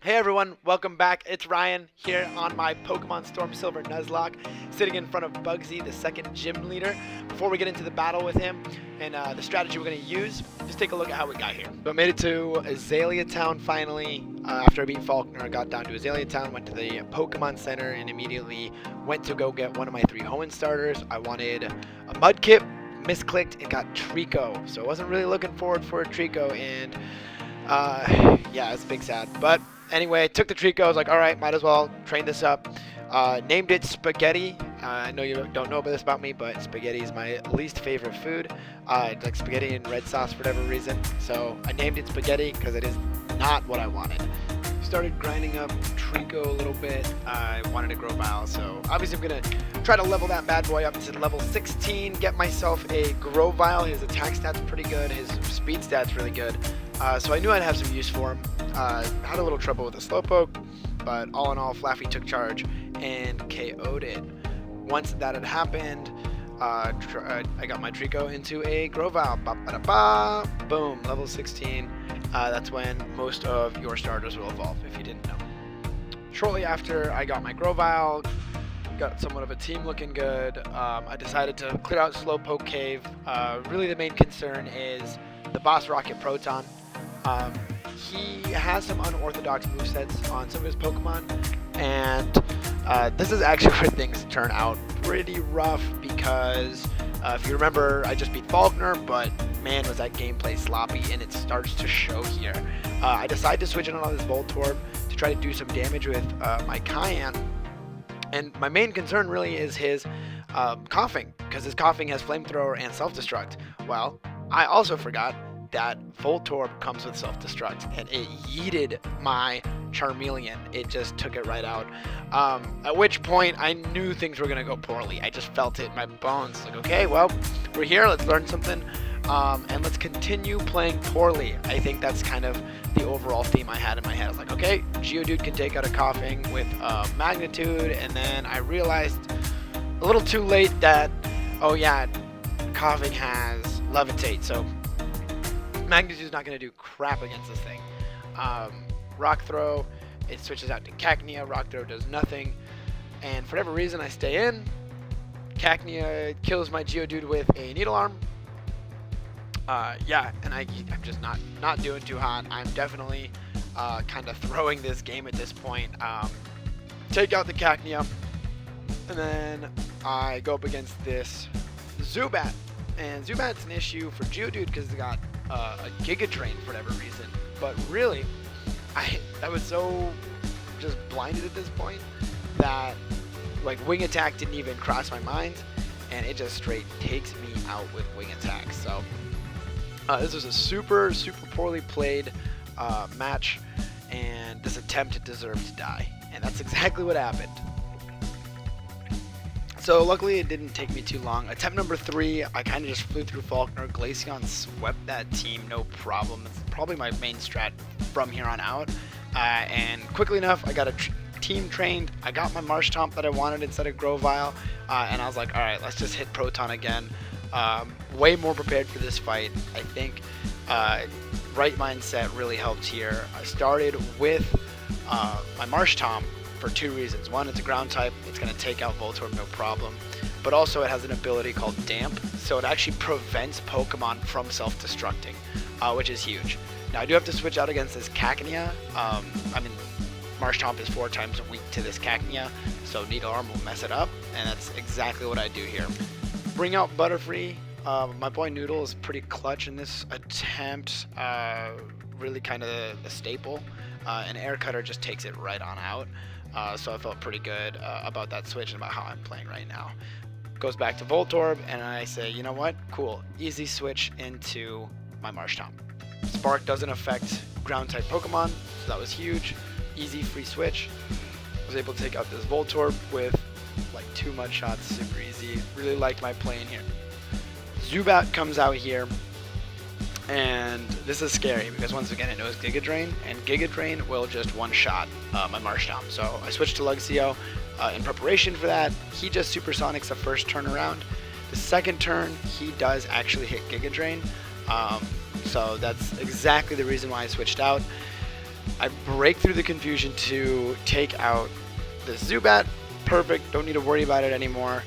Hey everyone, welcome back. It's Ryan here on my Pokemon Storm Silver Nuzlocke, sitting in front of Bugsy, the second gym leader. Before we get into the battle with him and the strategy we're going to use, just take a look at how we got here. So I made it to Azalea Town finally. After I beat Faulkner, I got down to Azalea Town, went to the Pokemon Center, and immediately went to go get one of my 3 Hoenn starters. I wanted a Mudkip, misclicked, and got Trico. So I wasn't really looking forward for a Trico, and yeah, it's a big sad. But anyway, took the Trico. I was like, all right, might as well train this up. Named it Spaghetti. I know you don't know this about me, but spaghetti is my least favorite food. It's like spaghetti and red sauce for whatever reason. So I named it Spaghetti because it is not what I wanted. Started grinding up Trico a little bit. I wanted a Grovyle, so obviously I'm going to try to level that bad boy up to level 16, get myself a Grovyle. His attack stat's pretty good. His speed stat's really good. So I knew I'd have some use for him. Had a little trouble with the Slowpoke, but all in all, Flaffy took charge and KO'd it. Once that had happened, I got my Trico into a Grovyle. Ba-ba-da-ba. Boom, level 16. That's when most of your starters will evolve, if you didn't know. Shortly after I got my Grovyle, got somewhat of a team looking good, I decided to clear out Slowpoke Cave. Really the main concern is the Boss Rocket Proton. He has some unorthodox movesets on some of his Pokemon, and this is actually where things turn out pretty rough because if you remember, I just beat Faulkner, but man, was that gameplay sloppy, and it starts to show here. I decided to switch in on this Voltorb to try to do some damage with my Cayenne, and my main concern really is his coughing, because his coughing has Flamethrower and Self-Destruct. Well, I also forgot that Voltorb comes with Self-Destruct, and it yeeted my Charmeleon. It just took it right out. At which point, I knew things were going to go poorly. I just felt it in my bones. Like, okay, well, we're here. Let's learn something. And let's continue playing poorly. I think that's kind of the overall theme I had in my head. I was like, okay, Geodude can take out a coughing with Magnitude. And then I realized a little too late that, oh yeah, coughing has Levitate. So Magnitude's not going to do crap against this thing. Rock Throw, it switches out to Cacnea. Rock Throw does nothing. And for whatever reason, I stay in. Cacnea kills my Geodude with a Needle Arm. Yeah, and I'm just not doing too hot. I'm definitely kind of throwing this game at this point. Take out the Cacnea, and then I go up against this Zubat. And Zubat's an issue for Geodude because it's got a Giga Drain for whatever reason. But really, I was so just blinded at this point that like Wing Attack didn't even cross my mind, and it just straight takes me out with Wing Attack. So this was a super poorly played match, and this attempt deserved to die, and that's exactly what happened. So luckily it didn't take me too long. Attempt number 3, I kind of just flew through Faulkner. Glaceon swept that team, no problem. It's probably my main strat from here on out. And quickly enough, I got a team trained. I got my Marshtomp that I wanted instead of Grovyle. And I was like, alright, let's just hit Proton again. Way more prepared for this fight. I think right mindset really helped here. I started with my Marshtomp for 2 reasons. One, it's a ground type. It's going to take out Voltorb no problem. But also it has an ability called Damp, so it actually prevents Pokemon from self-destructing, which is huge. Now I do have to switch out against this Cacnea. I mean, Marshtomp is 4 times weak to this Cacnea, so Needle Arm will mess it up, and that's exactly what I do here. Bring out Butterfree. My boy Noodle is pretty clutch in this attempt. Really kind of a staple. And Air Cutter just takes it right on out. So I felt pretty good about that switch and about how I'm playing right now. Goes back to Voltorb, and I say, you know what? Cool. Easy switch into my Marshtomp. Spark doesn't affect ground-type Pokemon, so that was huge. Easy free switch. Was able to take out this Voltorb with like 2 mud shots, super easy. Really liked my play in here. Zubat comes out here, and this is scary because once again it knows Giga Drain, and Giga Drain will just one-shot my Marshtomp. So I switched to Luxio in preparation for that. He just Supersonics the first turn around. The second turn, he does actually hit Giga Drain. So that's exactly the reason why I switched out. I break through the confusion to take out the Zubat. Perfect, don't need to worry about it anymore.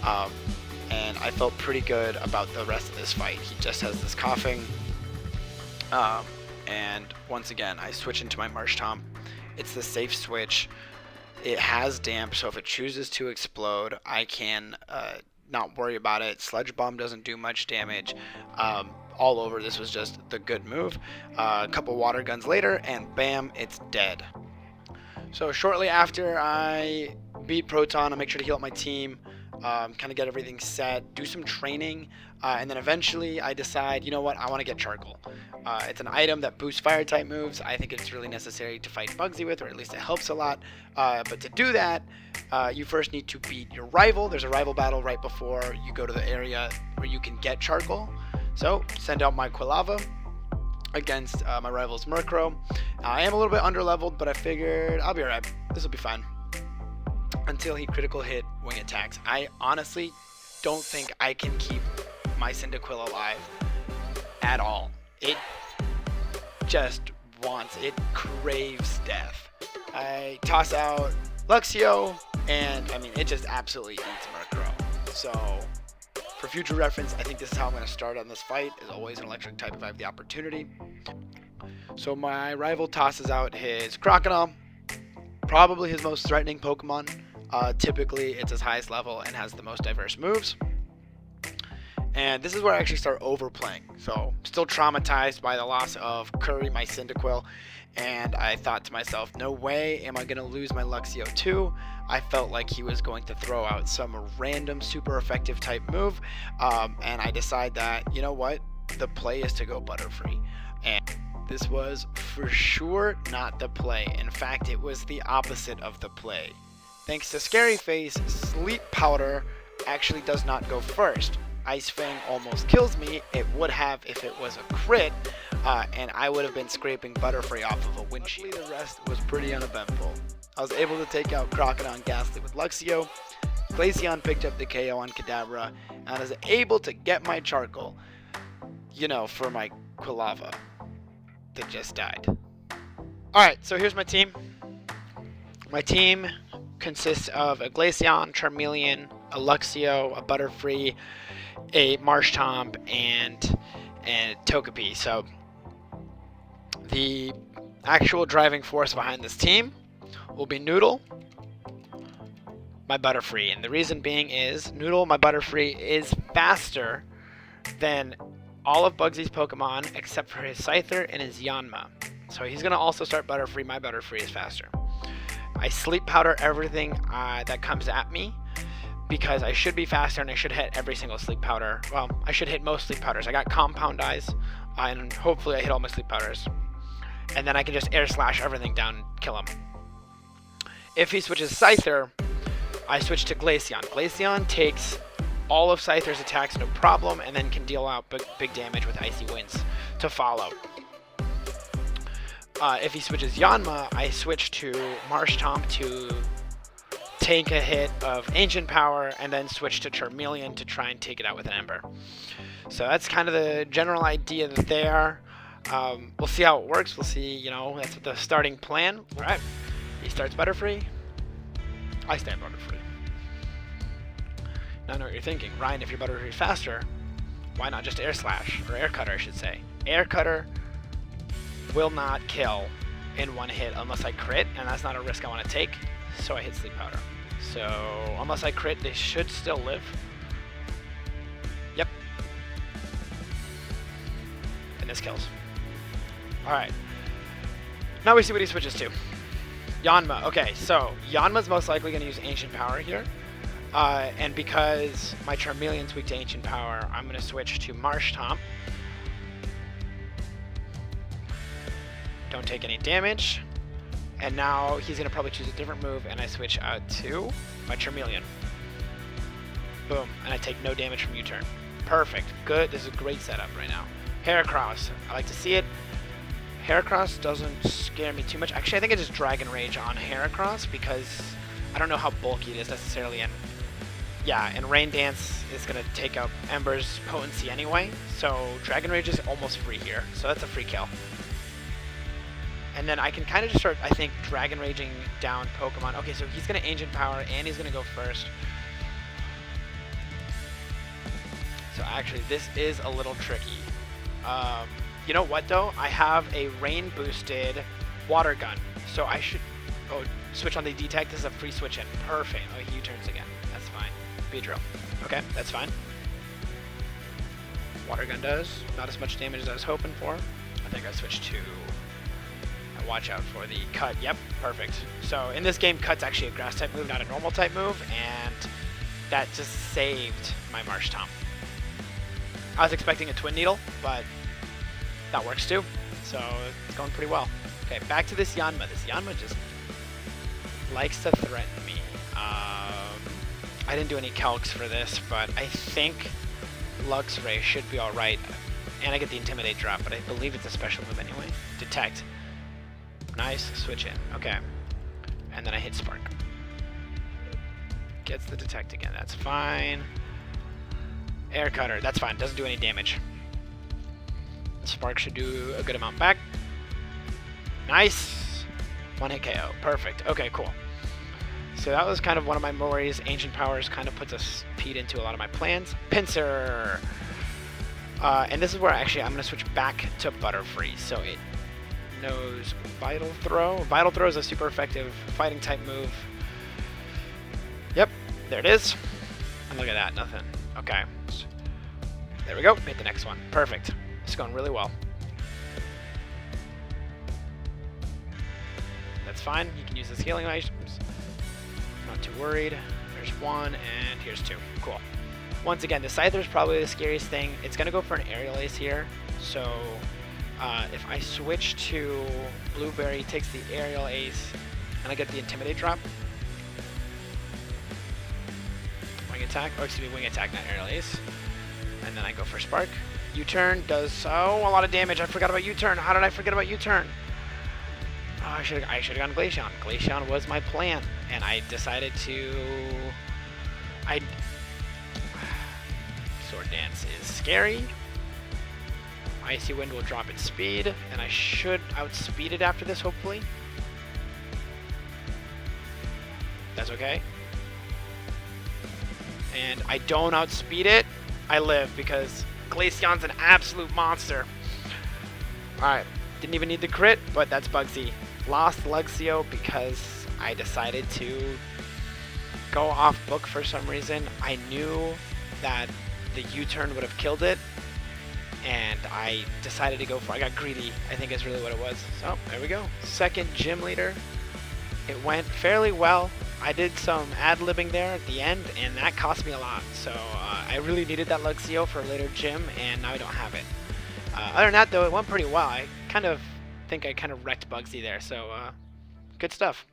And I felt pretty good about the rest of this fight. He just has this coughing. And once again, I switch into my Marshtomp. It's the safe switch. It has damp, so if it chooses to explode, I can not worry about it. Sludge Bomb doesn't do much damage. All over, this was just the good move. A couple water guns later, and bam, it's dead. So shortly after I beat Proton, I make sure to heal up my team, kind of get everything set, do some training, and then eventually I decide, you know what, I want to get Charcoal. It's an item that boosts fire type moves. I think it's really necessary to fight Bugsy with, or at least it helps a lot. But to do that, you first need to beat your rival. There's a rival battle right before you go to the area where you can get Charcoal. So send out my Quilava against my rival's Murkrow. I am a little bit underleveled, but I figured I'll be alright. This will be fine. Until he critical hit wing attacks. I honestly don't think I can keep my Cyndaquil alive at all. It just wants, it craves death. I toss out Luxio, and I mean, it just absolutely eats Murkrow. So, for future reference, I think this is how I'm going to start on this fight, is always an electric type if I have the opportunity. So my rival tosses out his Crocodile, probably his most threatening Pokemon. Typically, it's his highest level and has the most diverse moves. And this is where I actually start overplaying. So, still traumatized by the loss of Curry, my Cyndaquil. And I thought to myself, no way am I going to lose my Luxio too. I felt like he was going to throw out some random super effective type move. And I decide that, you know what, the play is to go Butterfree. And this was for sure not the play. In fact, it was the opposite of the play. Thanks to Scary Face, Sleep Powder actually does not go first. Ice Fang almost kills me. It would have if it was a crit, and I would have been scraping Butterfree off of a windshield. The rest was pretty uneventful. I was able to take out Crocodile and Ghastly with Luxio. Glaceon picked up the KO on Kadabra, and I was able to get my Charcoal, you know, for my Quilava that just died. Alright, so here's my team. My team consists of a Glaceon, Charmeleon, a Luxio, a Butterfree, a Marshtomp, and Togepi. So the actual driving force behind this team will be Noodle, my Butterfree. And the reason being is Noodle, my Butterfree, is faster than all of Bugsy's Pokemon except for his Scyther and his Yanma. So he's going to also start Butterfree. My Butterfree is faster. I Sleep Powder everything that comes at me, because I should be faster and I should hit every single Sleep Powder. Well, I should hit most Sleep Powders. I got Compound Eyes, and hopefully I hit all my Sleep Powders. And then I can just Air Slash everything down and kill him. If he switches Scyther, I switch to Glaceon. Glaceon takes all of Scyther's attacks no problem, and then can deal out big damage with Icy Winds to follow. If he switches Yanma, I switch to Marshtomp to take a hit of Ancient Power, and then switch to Charmeleon to try and take it out with an Ember. So that's kind of the general idea there. We'll see how it works. We'll see, you know, that's the starting plan. All right, he starts Butterfree. I stand Butterfree. Now I know what you're thinking. Ryan, if your Butterfree is faster, why not just Air Slash, or Air Cutter, I should say. Air Cutter will not kill in one hit unless I crit, and that's not a risk I want to take, so I hit Sleep Powder. So, unless I crit, they should still live. Yep. And this kills. Alright. Now we see what he switches to. Yanma. Okay, so Yanma's most likely going to use Ancient Power here. And because my Charmeleon's weak to Ancient Power, I'm going to switch to Marshtomp. Don't take any damage. And now he's going to probably choose a different move, and I switch out to my Charmeleon. Boom. And I take no damage from U-turn. Perfect. Good. This is a great setup right now. Heracross. I like to see it. Heracross doesn't scare me too much. Actually, I think I just Dragon Rage on Heracross because I don't know how bulky it is necessarily. And yeah, and Rain Dance is going to take out Ember's potency anyway. So Dragon Rage is almost free here. So that's a free kill. And then I can kind of just start, I think, Dragon Raging down Pokemon. Okay, so he's going to Ancient Power, and he's going to go first. So actually, this is a little tricky. You know what, though? I have a Rain-boosted Water Gun. So I should... Oh, switch on the Detect. This is a free switch in. Perfect. Oh, he U-turns again. That's fine. Beedrill. Okay, that's fine. Water Gun does not as much damage as I was hoping for. I think I switched to... Watch out for the Cut. Yep, perfect. So in this game, Cut's actually a Grass type move, not a normal type move, and that just saved my Marsh Tom. I was expecting a Twin Needle, but that works too. So it's going pretty well. Okay, back to this Yanma. This Yanma just likes to threaten me. I didn't do any calcs for this, but I think Luxray should be alright. And I get the Intimidate drop, but I believe it's a special move anyway. Detect. Nice, switch in. Okay. And then I hit Spark. Gets the Detect again. That's fine. Air Cutter. That's fine. Doesn't do any damage. Spark should do a good amount back. Nice. One hit KO. Perfect. Okay, cool. So that was kind of one of my worries. Ancient Powers kind of puts a speed into a lot of my plans. Pinsir. And this is where actually I'm going to switch back to Butterfree. So it knows Vital Throw. Vital Throw is a super effective fighting type move. Yep, there it is. And look at that, nothing. Okay. There we go. Hit the next one. Perfect. It's going really well. That's fine. You can use the healing items. Not too worried. There's one, and here's two. Cool. Once again, the Scyther is probably the scariest thing. It's going to go for an Aerial Ace here. So if I switch to Blueberry, takes the Aerial Ace, and I get the Intimidate drop. Wing Attack. Oh, excuse me, Wing Attack, not Aerial Ace. And then I go for Spark. U-turn does a lot of damage. I forgot about U-turn. How did I forget about U-turn? Oh, I should have gone Glaceon. Glaceon was my plan, and I decided to... Sword Dance is scary. Icy Wind will drop its speed, and I should outspeed it after this, hopefully. That's okay. And I don't outspeed it. I live because Glaceon's an absolute monster. Alright, didn't even need the crit, but that's Bugsy. Lost Luxio because I decided to go off book for some reason. I knew that the U-turn would have killed it, and I decided to go for it. I got greedy, I think is really what it was. So, there we go. Second gym leader. It went fairly well. I did some ad-libbing there at the end, and that cost me a lot. So, I really needed that Luxio for a later gym, and now I don't have it. Other than that, though, it went pretty well. I kind of think I kind of wrecked Bugsy there, so good stuff.